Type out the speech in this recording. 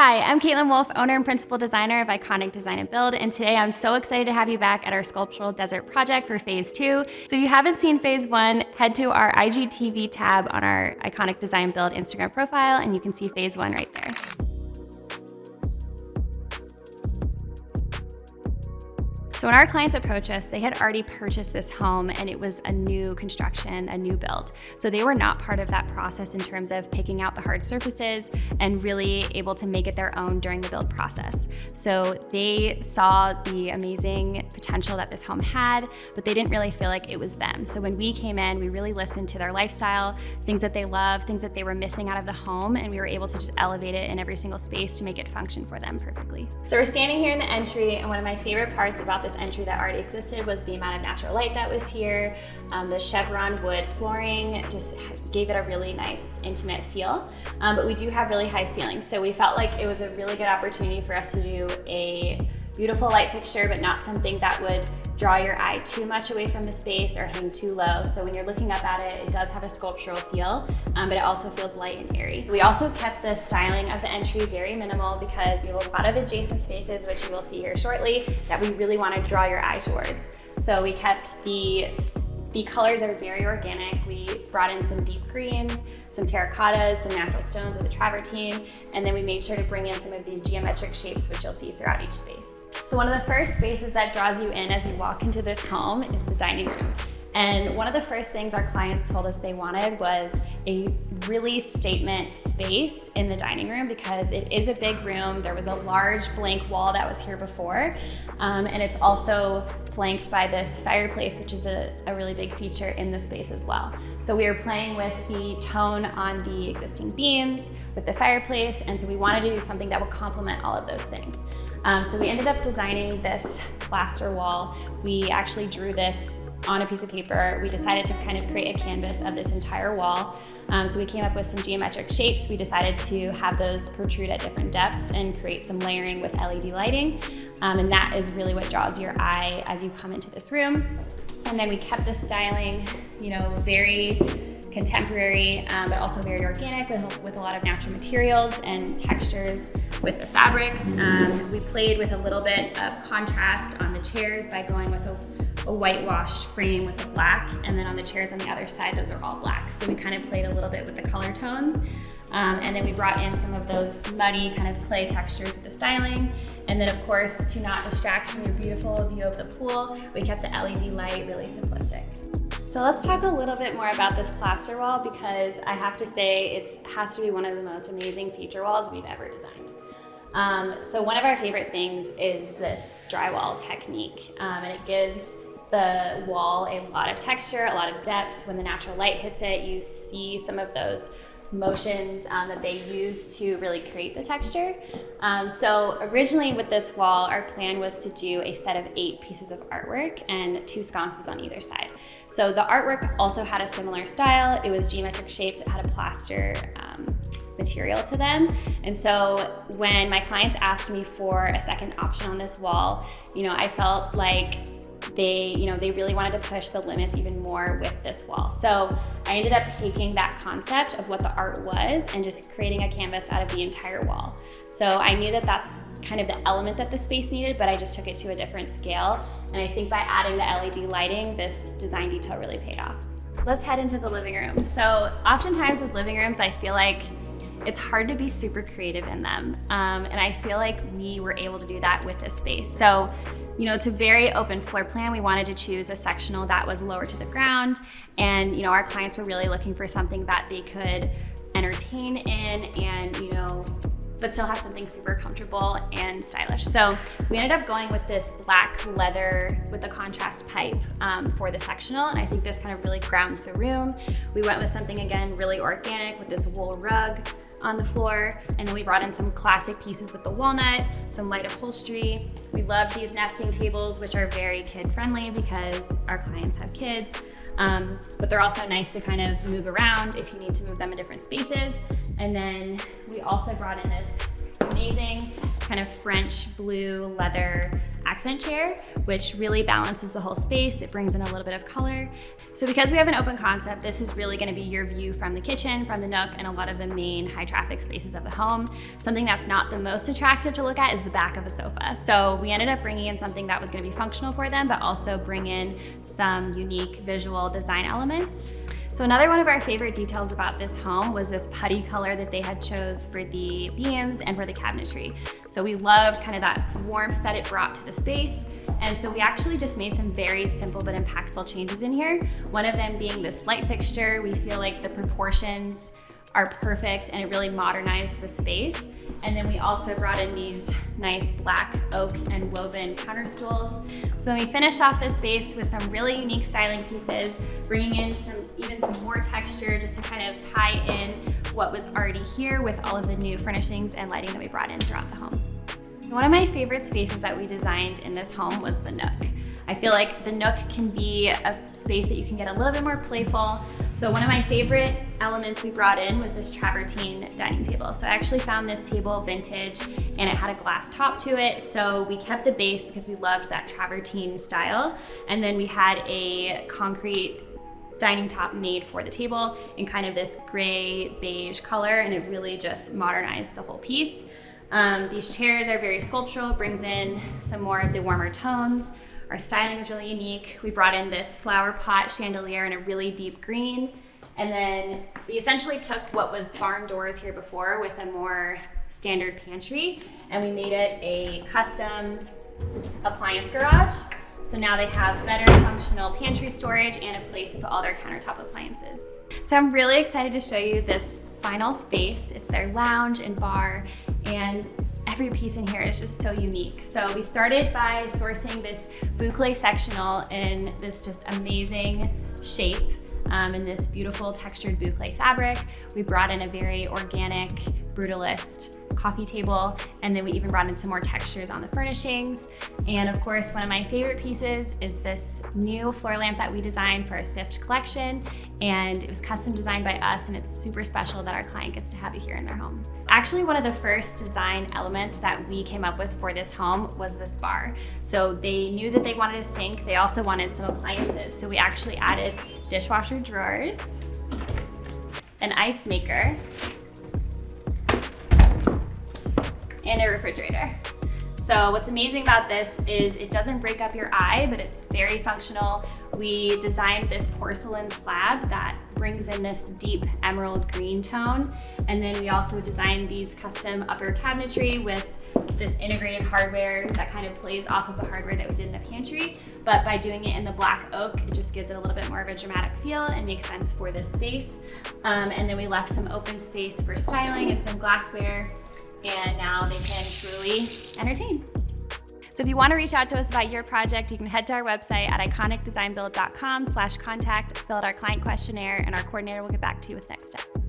Hi, I'm Kaitlyn Wolfe, owner and principal designer of Iconic Design and Build, and today I'm so excited to have you back at our Sculptural Desert Project for Phase 2. So if you haven't seen Phase 1, head to our IGTV tab on our Iconic Design Build Instagram profile, and you can see Phase 1 right there. So when our clients approached us, they had already purchased this home and it was a new construction, a new build. So they were not part of that process in terms of picking out the hard surfaces and really able to make it their own during the build process. So they saw the amazing potential that this home had, but they didn't really feel like it was them. So when we came in, we really listened to their lifestyle, things that they love, things that they were missing out of the home, and we were able to just elevate it in every single space to make it function for them perfectly. So we're standing here in the entry, and one of my favorite parts about this entry that already existed was the amount of natural light that was here. The chevron wood flooring just gave it a really nice, intimate feel. But we do have really high ceilings, so we felt like it was a really good opportunity for us to do a beautiful light fixture, but not something that would draw your eye too much away from the space or hang too low. So when you're looking up at it, it does have a sculptural feel, but it also feels light and airy. We also kept the styling of the entry very minimal because we have a lot of adjacent spaces, which you will see here shortly, that we really want to draw your eye towards. So we kept the colors are very organic. We brought in some deep greens, some terracottas, some natural stones with a travertine, and then we made sure to bring in some of these geometric shapes, which you'll see throughout each space. So one of the first spaces that draws you in as you walk into this home is the dining room. And one of the first things our clients told us they wanted was a really statement space in the dining room because it is a big room. There was a large blank wall that was here before, and it's also flanked by this fireplace, which is a really big feature in the space as well. So we were playing with the tone on the existing beams, with the fireplace, and so we wanted to do something that would complement all of those things. So we ended up designing this plaster wall. We actually drew this on a piece of paper. We decided to kind of create a canvas of this entire wall. So we came up with some geometric shapes. We decided to have those protrude at different depths and create some layering with LED lighting. And that is really what draws your eye as you come into this room. And then we kept the styling, very contemporary, but also very organic with a lot of natural materials and textures with the fabrics. We played with a little bit of contrast on the chairs by going with a whitewashed frame with the black, and then on the chairs on the other side, those are all black. So we kind of played a little bit with the color tones. And then we brought in some of those muddy kind of clay textures with the styling. And then of course, to not distract from your beautiful view of the pool, we kept the LED light really simplistic. So let's talk a little bit more about this plaster wall because I have to say it has to be one of the most amazing feature walls we've ever designed. So one of our favorite things is this drywall technique, and it gives the wall a lot of texture, a lot of depth. When the natural light hits it, you see some of those motions that they use to really create the texture. So originally with this wall, our plan was to do a set of 8 pieces of artwork and 2 sconces on either side. So the artwork also had a similar style. It was geometric shapes that had a plaster material to them. And so when my clients asked me for a second option on this wall, I felt like they really wanted to push the limits even more with this wall. So I ended up taking that concept of what the art was and just creating a canvas out of the entire wall. So I knew that that's kind of the element that the space needed, but I just took it to a different scale. And I think by adding the LED lighting, this design detail really paid off. Let's head into the living room. So oftentimes with living rooms, I feel like it's hard to be super creative in them. And I feel like we were able to do that with this space. So, it's a very open floor plan. We wanted to choose a sectional that was lower to the ground. And, our clients were really looking for something that they could entertain in and, but still have something super comfortable and stylish. So we ended up going with this black leather with a contrast pipe for the sectional, and I think this kind of really grounds the room. We went with something, again, really organic with this wool rug on the floor, and then we brought in some classic pieces with the walnut, some light upholstery. We love these nesting tables, which are very kid-friendly because our clients have kids. But they're also nice to kind of move around if you need to move them in different spaces. And then we also brought in this amazing kind kind of French blue leather accent chair, which really balances the whole space. It brings in a little bit of color. So because we have an open concept, this is really gonna be your view from the kitchen, from the nook, and a lot of the main high traffic spaces of the home. Something that's not the most attractive to look at is the back of a sofa. So we ended up bringing in something that was gonna be functional for them, but also bring in some unique visual design elements. So another one of our favorite details about this home was this putty color that they had chose for the beams and for the cabinetry. So we loved kind of that warmth that it brought to the space. And so we actually just made some very simple but impactful changes in here. One of them being this light fixture. We feel like the proportions are perfect and it really modernized the space. And then we also brought in these nice black oak and woven counter stools. So then we finished off this space with some really unique styling pieces, bringing in even some more texture just to kind of tie in what was already here with all of the new furnishings and lighting that we brought in throughout the home. One of my favorite spaces that we designed in this home was the Nook. I feel like the Nook can be a space that you can get a little bit more playful. So one of my favorite elements we brought in was this travertine dining table. So I actually found this table vintage and it had a glass top to it. So we kept the base because we loved that travertine style. And then we had a concrete dining top made for the table in kind of this gray beige color, and it really just modernized the whole piece. These chairs are very sculptural, brings in some more of the warmer tones. Our styling is really unique. We brought in this flower pot chandelier in a really deep green. And then we essentially took what was barn doors here before with a more standard pantry, and we made it a custom appliance garage. So now they have better functional pantry storage and a place to put all their countertop appliances. So I'm really excited to show you this final space. It's their lounge and bar, and every piece in here is just so unique. So we started by sourcing this boucle sectional in this just amazing shape in this beautiful textured boucle fabric. We brought in a very organic brutalist coffee table, and then we even brought in some more textures on the furnishings. And of course, one of my favorite pieces is this new floor lamp that we designed for a Sift collection, and it was custom designed by us, and it's super special that our client gets to have it here in their home. Actually, one of the first design elements that we came up with for this home was this bar. So they knew that they wanted a sink, they also wanted some appliances. So we actually added dishwasher drawers, an ice maker, and a refrigerator. So what's amazing about this is it doesn't break up your eye, but it's very functional. We designed this porcelain slab that brings in this deep emerald green tone. And then we also designed these custom upper cabinetry with this integrated hardware that kind of plays off of the hardware that we did in the pantry. But by doing it in the black oak, it just gives it a little bit more of a dramatic feel and makes sense for this space. And then we left some open space for styling and some glassware, and now they can truly entertain. So if you want to reach out to us about your project, you can head to our website at iconicdesignbuild.com/contact, fill out our client questionnaire, and our coordinator will get back to you with next steps.